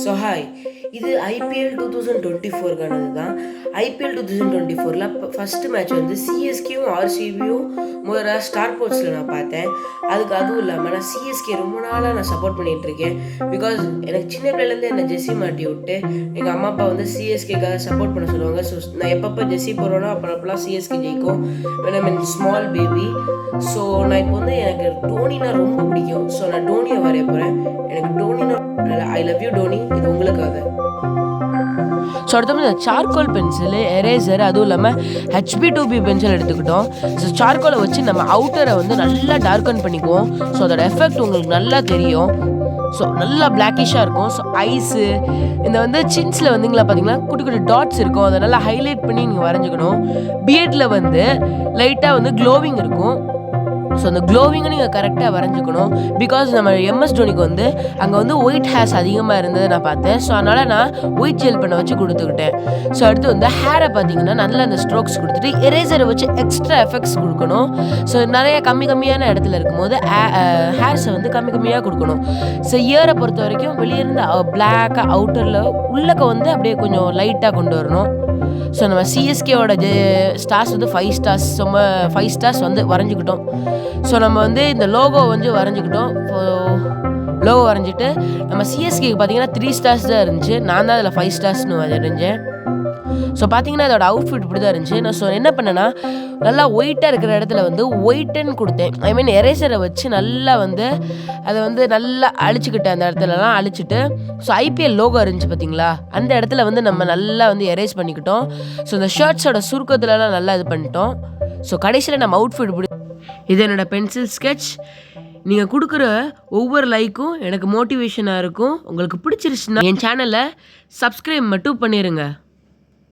So hi, இது IPL 2024க்கானது தான். IPL 2024ல் first match வந்து சிஎஸ்கேவும் ஆர்சிபியும் முதல்ல ஸ்டார் ஸ்போர்ட்ஸில் நான் பார்த்தேன். அதுவும் இல்லாமல் நான் சிஎஸ்கே ரொம்ப நாளாக நான் சப்போர்ட் பண்ணிகிட்ருக்கேன். பிகாஸ் எனக்கு சின்ன பிள்ளைலேருந்து என்னை ஜெர்சி மாட்டி விட்டு எங்கள் அம்மா அப்பா வந்து சிஎஸ்கேக்காக சப்போர்ட் பண்ண சொல்லுவாங்க. ஸோ நான் எப்பப்போ ஜெர்சி போடுறேனோ அப்போலாம் சிஎஸ்கே ஜெயிக்கும். ஐ மீன் ஸ்மால் பேபி. ஸோ நான் இப்போ வந்து எனக்கு டோனினா ரொம்ப பிடிக்கும். ஸோ நான் டோனியை வரைய போகிறேன். எனக்கு டோனினா ஐ லவ் யூ டோனி, இது உங்களுக்காக. ஸோ அடுத்த சார்கோல் பென்சிலு, எரேசர், அதுவும் இல்லாமல் HB2B பென்சில் எடுத்துக்கிட்டோம். ஸோ சார்கோலை வச்சு நம்ம அவுட்டரை வந்து நல்லா டார்க்கன் பண்ணிக்குவோம். ஸோ அதோட எஃபெக்ட் உங்களுக்கு நல்லா தெரியும். ஸோ நல்லா பிளாக்கிஷாக இருக்கும். ஸோ ஐஸு இந்த வந்து சின்ஸில் வந்தீங்களா பார்த்தீங்கன்னா குட்டி குட்டி டாட்ஸ் இருக்கும். அதை நல்லா ஹைலைட் பண்ணி நீங்கள் வரைஞ்சிக்கணும். பிஎட்டில் வந்து லைட்டாக வந்து க்ளோவிங் இருக்கும். ஸோ அந்த க்ளோவிங்கை நீங்கள் கரெக்டாக வரைஞ்சிக்கணும். பிகாஸ் நம்ம MS டோனிக்கு வந்து அங்கே வந்து ஒயிட் ஹேர்ஸ் அதிகமாக இருந்ததை நான் பார்த்தேன். ஸோ அதனால் நான் ஒயிட் ஜெல் பண்ண வச்சு கொடுத்துக்கிட்டேன். ஸோ அடுத்து வந்து ஹேரை பார்த்தீங்கன்னா நல்லா அந்த ஸ்ட்ரோக்ஸ் கொடுத்துட்டு எரேசரை வச்சு எக்ஸ்ட்ரா எஃபெக்ட்ஸ் கொடுக்கணும். ஸோ நிறைய கம்மியான இடத்துல இருக்கும்போது ஹேர்ஸை வந்து கம்மியாக கொடுக்கணும். ஸோ இயரை பொறுத்த வரைக்கும் வெளியே இருந்து பிளாக்காக அவுட்டரில் உள்ளக்க வந்து அப்படியே கொஞ்சம் லைட்டாக கொண்டு வரணும். ஸோ நம்ம சிஎஸ்கேவோட ஸ்டார்ஸ் வந்து 5 ஸ்டார்ஸ், 5 ஸ்டார்ஸ் வந்து வரைஞ்சிக்கிட்டோம். ஸோ நம்ம வந்து இந்த லோகோ வந்து வரைஞ்சிக்கிட்டோம். லோகோ வரைஞ்சிட்டு நம்ம சிஎஸ்கேக்கு பார்த்தீங்கன்னா 3 ஸ்டார்ஸ் தான் இருந்துச்சு. நான் தான் அதில் 5 ஸ்டார்ஸ்னு வரைஞ்சேன். ஸோ பார்த்தீங்கன்னா அதோட அவுட்ஃபிட் இப்படி தான் இருந்துச்சு. நான் என்ன பண்ணேன்னா நல்லா ஒயிட்டாக இருக்கிற இடத்துல வந்து ஒயிட்டுன்னு கொடுத்தேன். ஐ மீன் எரேசரை வச்சு நல்லா வந்து அதை வந்து நல்லா அழிச்சுக்கிட்டேன். அந்த இடத்துலலாம் அழிச்சிட்டு ஸோ ஐபிஎல் லோகோ இருந்துச்சு பார்த்தீங்களா, அந்த இடத்துல வந்து நம்ம நல்லா வந்து எரேஸ் பண்ணிக்கிட்டோம். ஸோ இந்த ஷர்ட்ஸோட சுருக்கத்துலலாம் நல்லா இது பண்ணிட்டோம். ஸோ கடைசியில் நம்ம அவுட்ஃபிட் இப்படி. இது என்னோட பென்சில் ஸ்கெட்ச். நீங்கள் கொடுக்குற ஒவ்வொரு லைக்கும் எனக்கு மோட்டிவேஷனாக இருக்கும். உங்களுக்கு பிடிச்சிருச்சுன்னா என் சேனலை சப்ஸ்கிரைப் மட்டும் பண்ணிடுங்க.